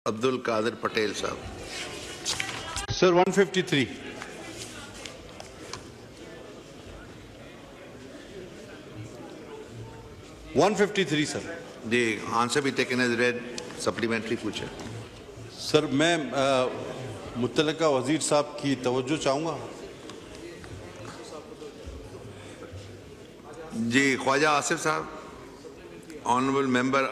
अब्दुल कादिर पटेल साहब। Sir 153। Sir जी, answer भी taken as red. Supplementary पूछे। सर मैं मुतल्लिका वजीर साहब की तवज्जो चाहूँगा। जी, ख्वाजा आसिफ साहब, ऑनरेबल मेंबर,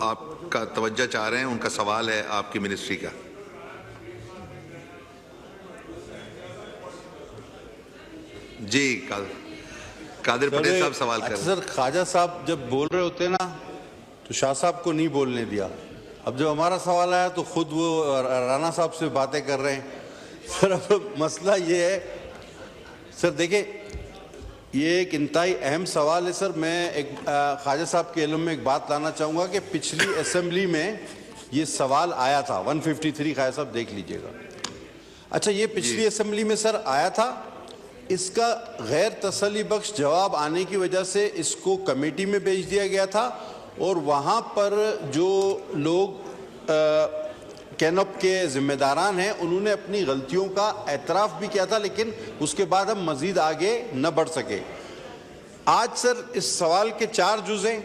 आपका तवज्जो चाह रहे हैं, उनका सवाल है आपकी मिनिस्ट्री का। जी, कादिर पटेल साहब सवाल कर रहे हैं। सर ख्वाजा साहब जब बोल रहे होते ना तो शाह साहब को नहीं बोलने दिया। अब जब हमारा सवाल आया तो खुद वो राना साहब से बातें कर रहे हैं। सर अब मसला ये है, सर देखिए ये एक इंतहाई अहम सवाल है। सर मैं एक ख्वाजा साहब के इल्म में एक बात लाना चाहूँगा कि पिछली असेंबली में ये सवाल आया था। 153 ख्वाजा साहब देख लीजिएगा। अच्छा, ये पिछली असेंबली में सर आया था। इसका गैर तसल्ली बख्श जवाब आने की वजह से इसको कमेटी में भेज दिया गया था और वहाँ पर जो लोग कैनप के जिम्मेदारान हैं उन्होंने अपनी गलतियों का एतराफ़ भी किया था, लेकिन उसके बाद हम मज़ीद आगे न बढ़ सके। आज सर इस सवाल के 4 जुज़ हैं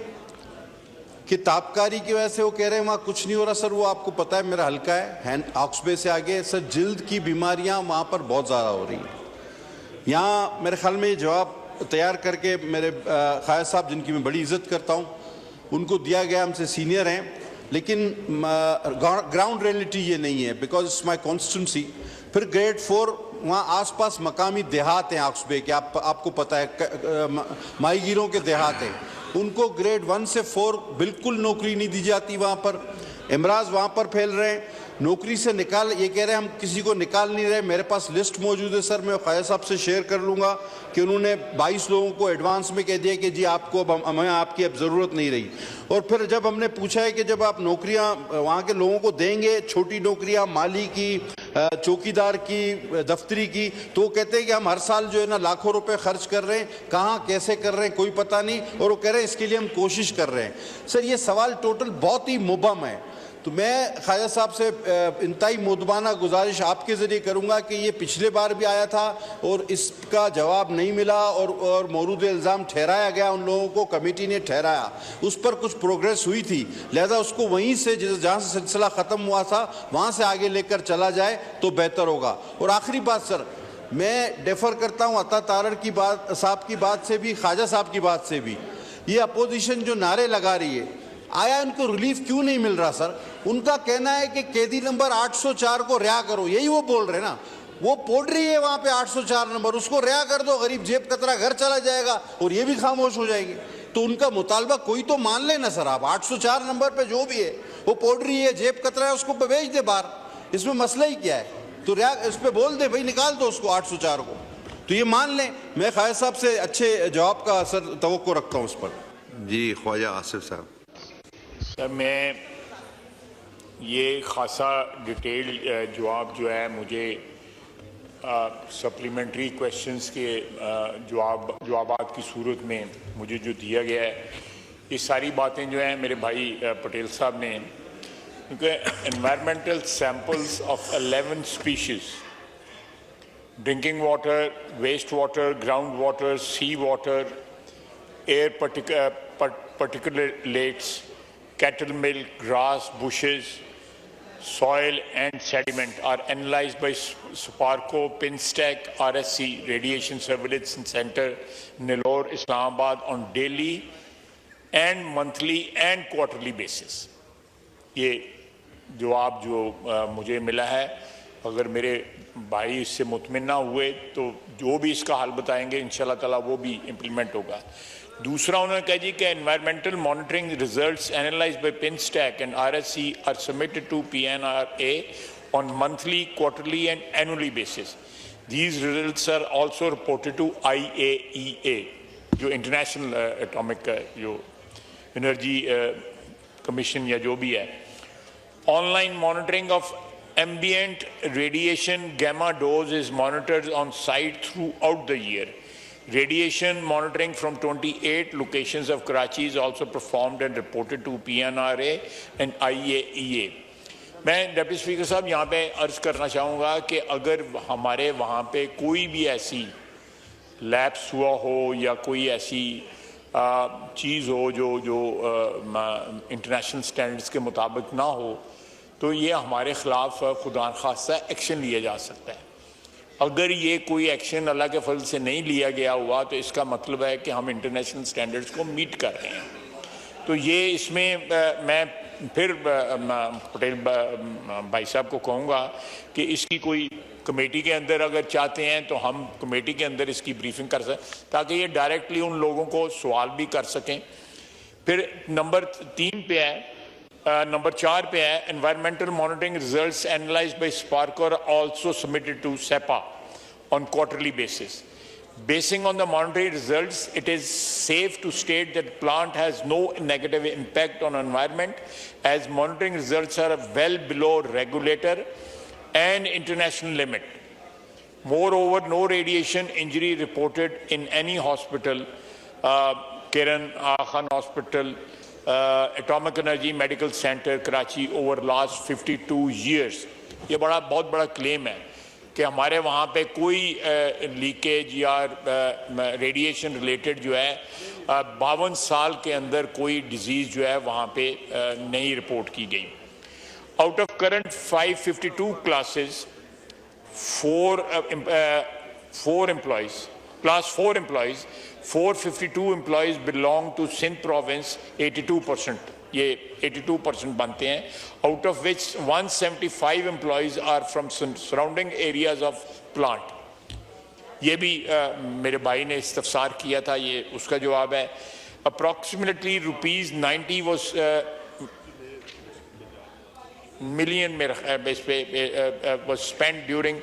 कि ताबकारी की वजह से वो कह रहे हैं वहाँ कुछ नहीं हो रहा। सर वो आपको पता है मेरा हल्का है ऑक्सबे से आगे। सर जिल्द की बीमारियाँ वहाँ पर बहुत ज़्यादा हो रही हैं। यहाँ मेरे ख्याल में ये जवाब तैयार करके मेरे ख्वाजा साहब, जिनकी मैं बड़ी इज़्ज़त करता हूँ, उनको दिया गया, हमसे सीनियर हैं, लेकिन ग्राउंड रियलिटी ये नहीं है बिकॉज इट्स माई कॉन्स्टिट्यूंसी। फिर ग्रेड 4 वहाँ आसपास मकामी देहात हैं ऑक्सबे के, आपको पता है माहीगीरों के देहात हैं, उनको ग्रेड 1 से 4 बिल्कुल नौकरी नहीं दी जाती वहाँ पर। इमराज वहाँ पर फैल रहे हैं, नौकरी से निकाल, ये कह रहे हैं हम किसी को निकाल नहीं रहे। मेरे पास लिस्ट मौजूद है सर, मैं ख्वाजा साहब से शेयर कर लूँगा कि उन्होंने 22 लोगों को एडवांस में कह दिया कि जी आपको अब हमें आपकी अब ज़रूरत नहीं रही। और फिर जब हमने पूछा है कि जब आप नौकरियाँ वहाँ के लोगों को देंगे, छोटी नौकरियाँ माली की, चौकीदार की, दफ्तरी की, तो वो कहते हैं कि हम हर साल जो है ना लाखों रुपए खर्च कर रहे हैं, कहाँ कैसे कर रहे हैं कोई पता नहीं, और वो कह रहे हैं इसके लिए हम कोशिश कर रहे हैं। सर ये सवाल टोटल बहुत ही मुबहम है। तो मैं ख्वाजा साहब से इंतहाई मुदबाना गुजारिश आपके ज़रिए करूँगा कि ये पिछले बार भी आया था और इसका जवाब नहीं मिला और मौरूद इल्ज़ाम ठहराया गया, उन लोगों को कमेटी ने ठहराया, उस पर कुछ प्रोग्रेस हुई थी, लिहाजा उसको वहीं से जहाँ से सिलसिला ख़त्म हुआ था वहाँ से आगे लेकर चला जाए तो बेहतर होगा। और आखिरी बात सर, मैं डेफर करता हूँ अता तारड़ की बात, साहब की बात से भी, ख्वाजा साहब की बात से भी। ये अपोजिशन जो नारे लगा रही है, आया इनको रिलीफ क्यों नहीं मिल रहा सर? उनका कहना है कि कैदी नंबर 804 को रिहा करो, यही वो बोल रहे हैं ना। वो पढ़ रही है वहाँ पे 804 नंबर, उसको रिहा कर दो, गरीब जेब कतरा घर चला जाएगा और ये भी खामोश हो जाएंगे। तो उनका मुतालबा कोई तो मान लेना सर आप। 804 नंबर पे जो भी है वो पढ़ रही है, जेब कतरा है, उसको भेज दे बाहर, इसमें मसला ही क्या है? तो रिहा इस पर बोल दे भाई, निकाल दो उसको 804 को, तो ये मान लें। मैं ख्वाजा साहब से अच्छे जवाब का सर तवक्को रखता हूँ उस पर। जी, ख्वाजा आसिफ साहब। सर मैं ये खासा डिटेल जवाब जो है मुझे सप्लीमेंट्री क्वेश्चंस के जवाबात की सूरत में मुझे जो दिया गया है, ये सारी बातें जो हैं मेरे भाई पटेल साहब ने, क्योंकि environmental samples of 11 species, drinking water, waste water, ground water, sea water, air particulates, cattle milk, grass, bushes, soil and sediment are analyzed by SPARCO, PINSTEC, RSC, Radiation Surveillance Center, Nellore, Islamabad on daily and monthly and quarterly basis. ये जवाब जो मुझे मिला है, अगर मेरे भाई इससे मुतमिन ना हुए तो जो भी इसका हल बताएंगे इंशाल्लाह ताला वो भी इम्प्लीमेंट होगा। दूसरा उन्होंने कहा जी कि environmental monitoring results analysed by PINSTECH and RSC are submitted to PNRA on monthly, quarterly and annually basis. These results are also reported to IAEA, जो इंटरनेशनल एटॉमिक जो एनर्जी कमीशन या जो भी है। Online monitoring of ambient radiation gamma dose is monitored on site throughout the year. Radiation monitoring from 28 locations of Karachi is also performed and reported to PNRA and IAEA. मैं deputy speaker साहब यहाँ पे अर्ज करना चाहूँगा कि अगर हमारे वहाँ पे कोई भी ऐसी लैप्स हुआ हो या कोई ऐसी चीज़ हो जो इंटरनेशनल स्टैंडर्ड्स के मुताबिक ना हो, तो ये हमारे ख़िलाफ़ खुदा खास्ता एक्शन लिया जा सकता है। अगर ये कोई एक्शन अल्लाह के फजल से नहीं लिया गया हुआ तो इसका मतलब है कि हम इंटरनेशनल स्टैंडर्ड्स को मीट कर रहे हैं। तो ये इसमें मैं फिर पटेल भाई साहब को कहूँगा कि इसकी कोई कमेटी के अंदर अगर चाहते हैं तो हम कमेटी के अंदर इसकी ब्रीफिंग कर सकें ताकि ये डायरेक्टली उन लोगों को सवाल भी कर सकें। फिर नंबर 3 पे है, नंबर 4 पे है, environmental monitoring results analysed by Sparco are also submitted to SEPA on quarterly basis. Basing on the monitoring results, it is safe to state that plant has no negative impact on environment as monitoring results are well below regulator and international limit. Moreover, no radiation injury reported in any hospital, Kiran Khan Hospital, Atomic Energy Medical Center, Karachi over last 52 years. ये बहुत बड़ा claim है कि हमारे वहाँ पे कोई leakage या रेडिएशन रिलेटेड जो है 52 साल के अंदर कोई डिजीज़ जो है वहाँ पे नहीं रिपोर्ट की गई। Out of current 552 classes 4 employees, class 4 employees, 452 employees belong to Sindh province, 82%. ये 82% बनते हैं, out of which 175 employees are from surrounding areas of plant. ये भी मेरे भाई ने इस्तफसार किया था, ये उसका जवाब है। Approximately rupees 90 was million was spent during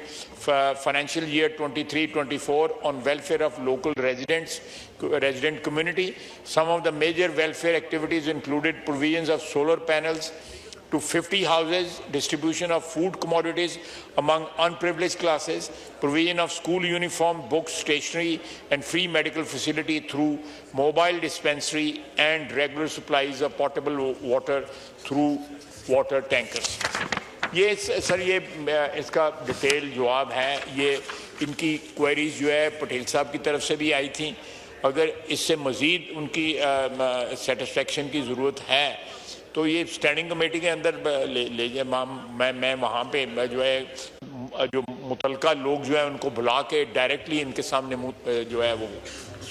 financial year 23-24 on welfare of local resident community. Some of the major welfare activities included provisions of solar panels to 50 houses, distribution of food commodities among unprivileged classes, provision of school uniform, books, stationery and free medical facility through mobile dispensary and regular supplies of potable water through water tankers. ये sir ये इसका detail जवाब है। ये इनकी queries जो है पटेल साहब की तरफ से भी आई थी। अगर इससे मज़ीद उनकी सेटिस्फेक्शन की ज़रूरत है तो ये स्टैंडिंग कमेटी के अंदर ले जाए। मैं वहाँ पे जो है जो मुतलका लोग जो है उनको बुला के डायरेक्टली इनके सामने जो है वो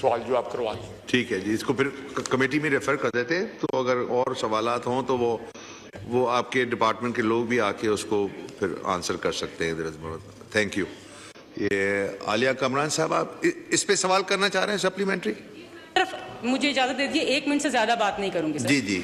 सवाल जवाब करवा दें। ठीक है जी, इसको फिर कमेटी में रेफर कर देते, तो अगर और सवालात हों तो वो आपके डिपार्टमेंट के लोग भी आके उसको फिर आंसर कर सकते हैं। Thank you. ये आलिया कमरान साहब, आप इस पे सवाल करना चाह रहे हैं सप्लीमेंट्री? मुझे इजाजत दे दीजिए, 1 मिनट से ज्यादा बात नहीं करूंगी सर। जी जी।